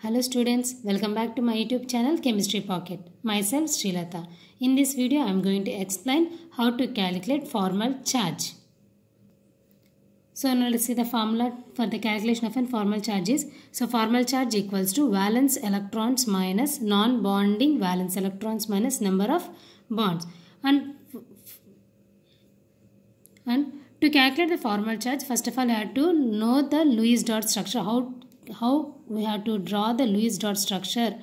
Hello students, welcome back to my YouTube channel Chemistry Pocket. Myself Sreelatha. In this video I am going to explain how to calculate formal charge. So now let's see the formula for the calculation of a formal charge is. So formal charge equals to valence electrons minus non-bonding valence electrons minus number of bonds. And to calculate the formal charge, first of all I have to know the Lewis dot structure. How we have to draw the Lewis dot structure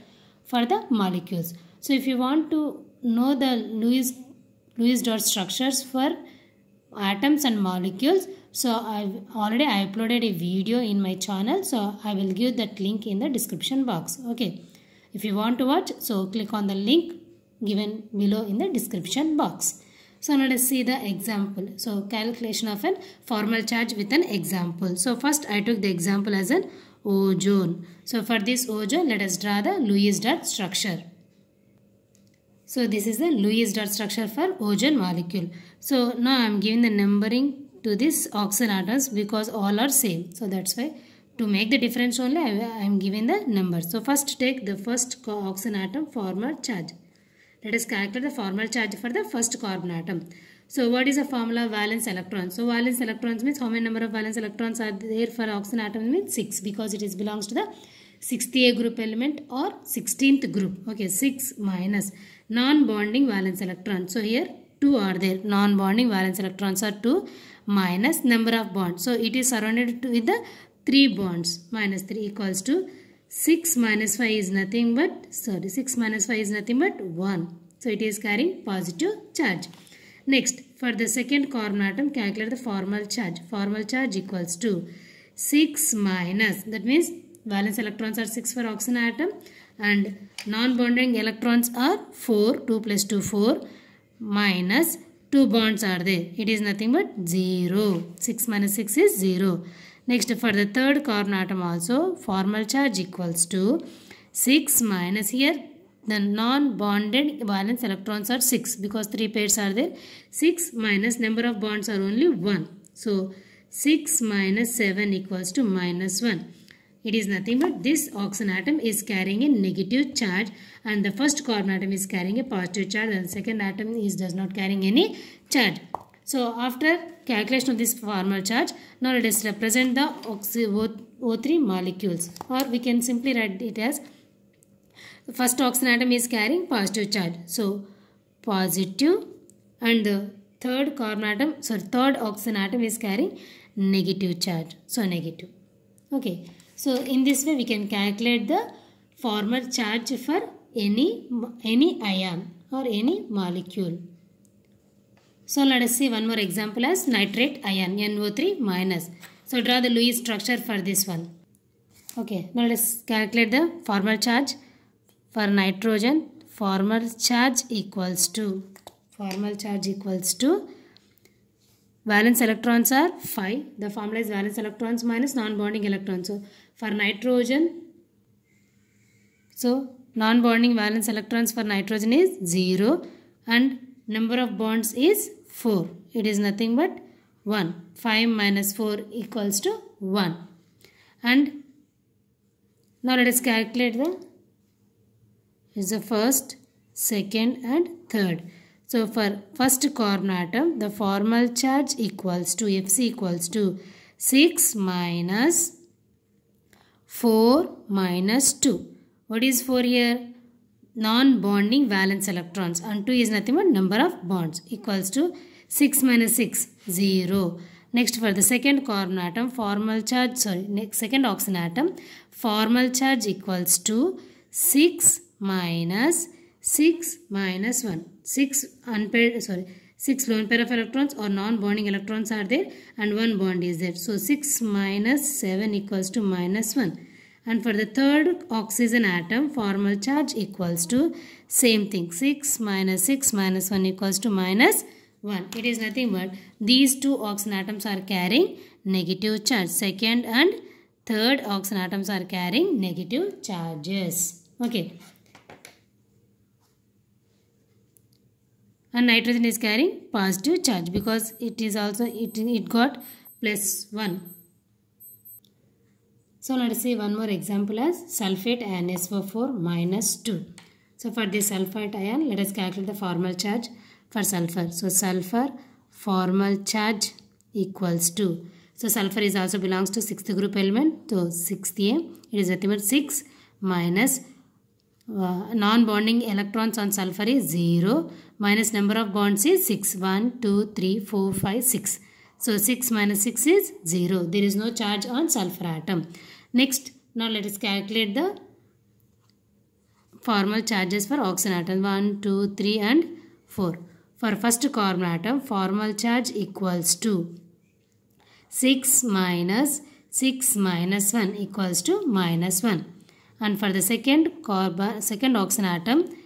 for the molecules. So if you want to know the Lewis dot structures for atoms and molecules, so I uploaded a video in my channel, so I will give that link in the description box. Okay, if you want to watch, so click on the link given below in the description box. So now let's see the example. So calculation of a formal charge with an example. So first I took the example as an ozone. So for this ozone, let us draw the Lewis dot structure. So this is the Lewis dot structure for ozone molecule. So now I am giving the numbering to this oxygen atoms because all are same. So that's why to make the difference only I am giving the numbers. So first take the first oxygen atom formal charge. Let us calculate the formal charge for the first carbon atom. So what is the formula of valence electrons? So valence electrons means how many number of valence electrons are there for oxygen atom means 6 because it belongs to the 6th A group element or 16th group. Okay, 6 minus non-bonding valence electrons. So here 2 are there. Non-bonding valence electrons are 2 minus number of bonds. So it is surrounded with the 3 bonds. Minus 3 equals to 6 minus 5 is nothing but 6 minus 5 is nothing but 1. So it is carrying positive charge. Next, for the second carbon atom, calculate the formal charge. Formal charge equals to 6 minus, that means valence electrons are 6 for oxygen atom and non-bonding electrons are 4, 2 plus 2, 4 minus 2 bonds are there. It is nothing but 0. 6 minus 6 is 0. Next, for the third carbon atom also, formal charge equals to 6 minus here the non-bonded valence electrons are 6 because 3 pairs are there. 6 minus number of bonds are only 1. So 6 minus 7 equals to minus 1. It is nothing but this oxygen atom is carrying a negative charge and the first carbon atom is carrying a positive charge and the second atom does not carrying any charge. So after calculation of this formal charge, now let us represent the O3 molecules, or we can simply write it as the first oxygen atom is carrying positive charge. So positive, and the third oxygen atom is carrying negative charge. So negative. Okay. So in this way we can calculate the formal charge for any ion or any molecule. So let us see one more example as nitrate ion, NO3 minus. So draw the Lewis structure for this one. Okay, now let us calculate the formal charge for nitrogen. Formal charge equals to valence electrons are 5. The formula is valence electrons minus non-bonding electrons. So for nitrogen, so non-bonding valence electrons for nitrogen is 0 and number of bonds is 4. It is nothing but 1. 5 minus 4 equals to 1. And now let us calculate the first, second and third. So for first carbon atom, the formal charge equals to Fc equals to 6 minus 4 minus 2. What is 4 here? Non-bonding valence electrons, and 2 is nothing but number of bonds, equals to 6 minus 6, 0. Next, for the second carbon atom, second oxygen atom, formal charge equals to 6 minus 1. 6 lone pair of electrons or non-bonding electrons are there and 1 bond is there. So 6 minus 7 equals to minus 1. And for the third oxygen atom, formal charge equals to same thing. 6 minus 1 equals to minus 1. It is nothing but these two oxygen atoms are carrying negative charge. Second and third oxygen atoms are carrying negative charges. Okay. And nitrogen is carrying positive charge because it got plus 1. So let us see one more example as sulfate ion SO4 minus 2. So for this sulfate ion, let us calculate the formal charge for sulfur. So sulfur formal charge equals to, so sulfur is also belongs to 6th group element, so 6th it is nothing but 6 minus non-bonding electrons on sulfur is 0 minus number of bonds is 6, 1, 2, 3, 4, 5, 6. So 6 minus 6 is 0. There is no charge on sulfur atom. Next, now let us calculate the formal charges for oxygen atom 1, 2, 3 and 4. For first carbon atom, formal charge equals to 6 minus 1 equals to minus 1. And for the second oxygen atom,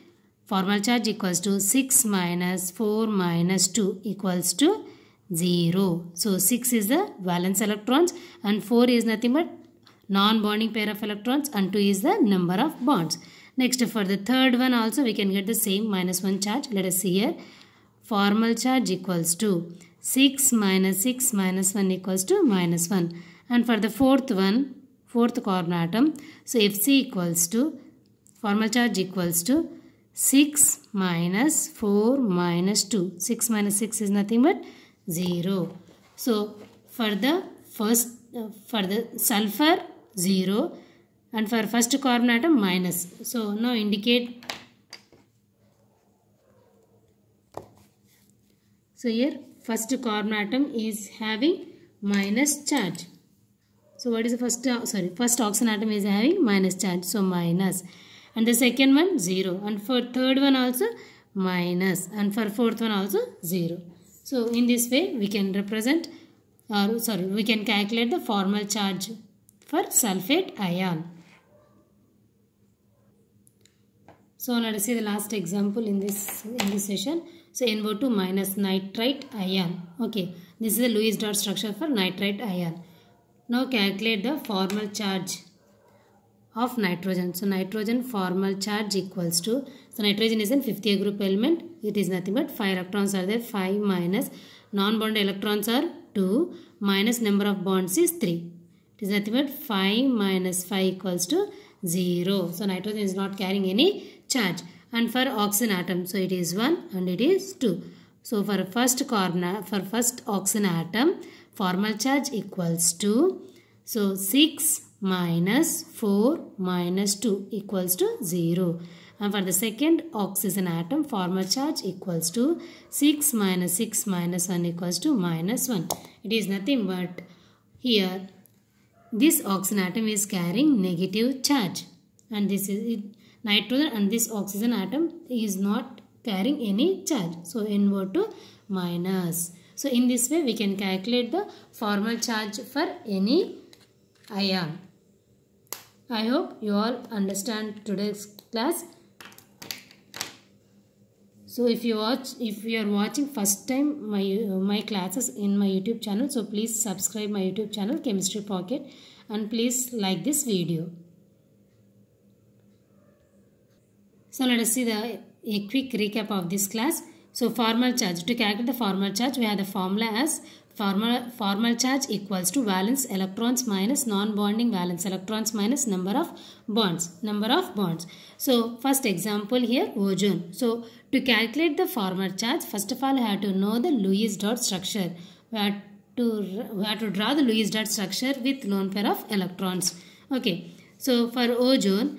formal charge equals to 6 minus 4 minus 2 equals to 0. So 6 is the valence electrons and 4 is nothing but non-bonding pair of electrons and 2 is the number of bonds. Next, for the third one also we can get the same minus 1 charge. Let us see here. Formal charge equals to 6 minus 1 equals to minus 1. And for the fourth carbon atom, so Fc equals to, formal charge equals to 6 minus 4 minus 2. 6 minus 6 is nothing but 0. So for the sulfur 0 and for first carbon atom minus. So now indicate. So here first carbon atom is having minus charge. So what is the first oxygen atom is having minus charge. So minus. And the second one 0. And for third one also minus. And for fourth one also 0. So in this way we can represent, we can calculate the formal charge for sulfate ion. So let us see the last example in this session. So NO2 minus nitrite ion. Okay, this is the Lewis dot structure for nitrite ion. Now calculate the formal charge of nitrogen. So nitrogen formal charge equals to, so nitrogen is in 50th group element. It is nothing but 5 electrons are there. 5 minus non-bonded electrons are 2 minus number of bonds is 3. It is nothing but 5 minus 5 equals to 0. So nitrogen is not carrying any charge. And for oxygen atom, so it is 1 and it is 2. So for first oxygen atom, formal charge equals to, so 6 minus 4 minus 2 equals to 0. And for the second oxygen atom, formal charge equals to 6 minus 1 equals to minus 1. It is nothing but here this oxygen atom is carrying negative charge. And this is nitrogen, and this oxygen atom is not carrying any charge. So NO2 minus. So in this way we can calculate the formal charge for any ion. I hope you all understand today's class. So if you are watching first time my classes in my YouTube channel, so please subscribe my YouTube channel Chemistry Pocket and please like this video. So let us see a quick recap of this class. So formal charge. To calculate the formal charge, we have the formula as formal charge equals to valence electrons minus non-bonding valence electrons minus number of bonds. So first example here, ozone. So to calculate the formal charge, first of all I have to know the Lewis dot structure. We have to draw the Lewis dot structure with lone pair of electrons. Okay. So for ozone,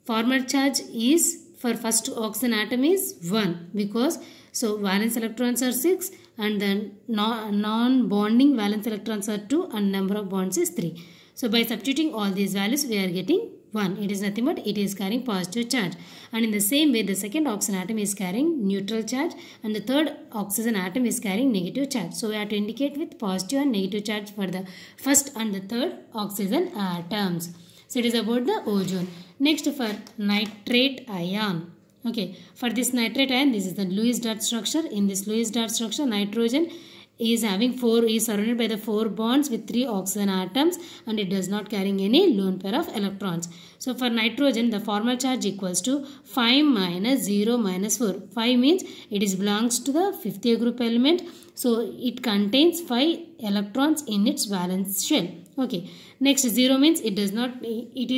formal charge is, for first oxygen atom is 1 because so valence electrons are 6 and then non-bonding valence electrons are 2 and number of bonds is 3. So by substituting all these values we are getting 1. It is nothing but it is carrying positive charge. And in the same way the second oxygen atom is carrying neutral charge and the third oxygen atom is carrying negative charge. So we have to indicate with positive and negative charge for the first and the third oxygen atoms. So it is about the ozone. Next for nitrate ion. Okay, for this nitrate ion, this is the Lewis dot structure. In this Lewis dot structure, nitrogen is surrounded by the 4 bonds with 3 oxygen atoms and it does not carrying any lone pair of electrons. So for nitrogen, the formal charge equals to 5 minus 0 minus 4. 5 means it is belongs to the 50th group element. So it contains 5 electrons in its valence shell. Okay. Next 0 means it is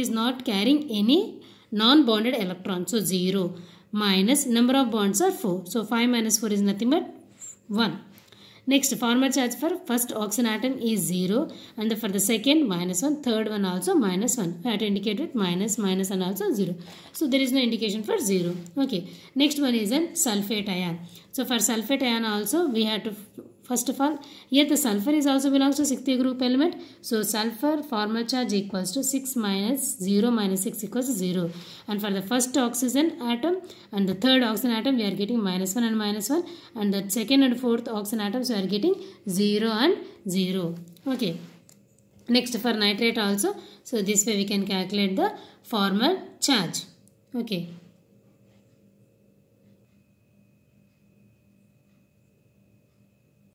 not carrying any non-bonded electron. So 0 minus number of bonds are 4. So 5 minus 4 is nothing but 1. Next, formal charge for first oxygen atom is 0 and for the second minus 1, third one also minus 1. I have to indicate with minus, minus and also 0. So there is no indication for 0. Okay. Next one is an sulfate ion. So for sulfate ion also we have to first of all, here the sulfur is also belongs to 6th group element. So sulfur formal charge equals to 6 minus 0 minus 6 equals to 0. And for the first oxygen atom and the third oxygen atom we are getting minus 1 and minus 1. And the second and fourth oxygen atoms we are getting 0 and 0. Okay. Next for nitrate also. So this way we can calculate the formal charge. Okay.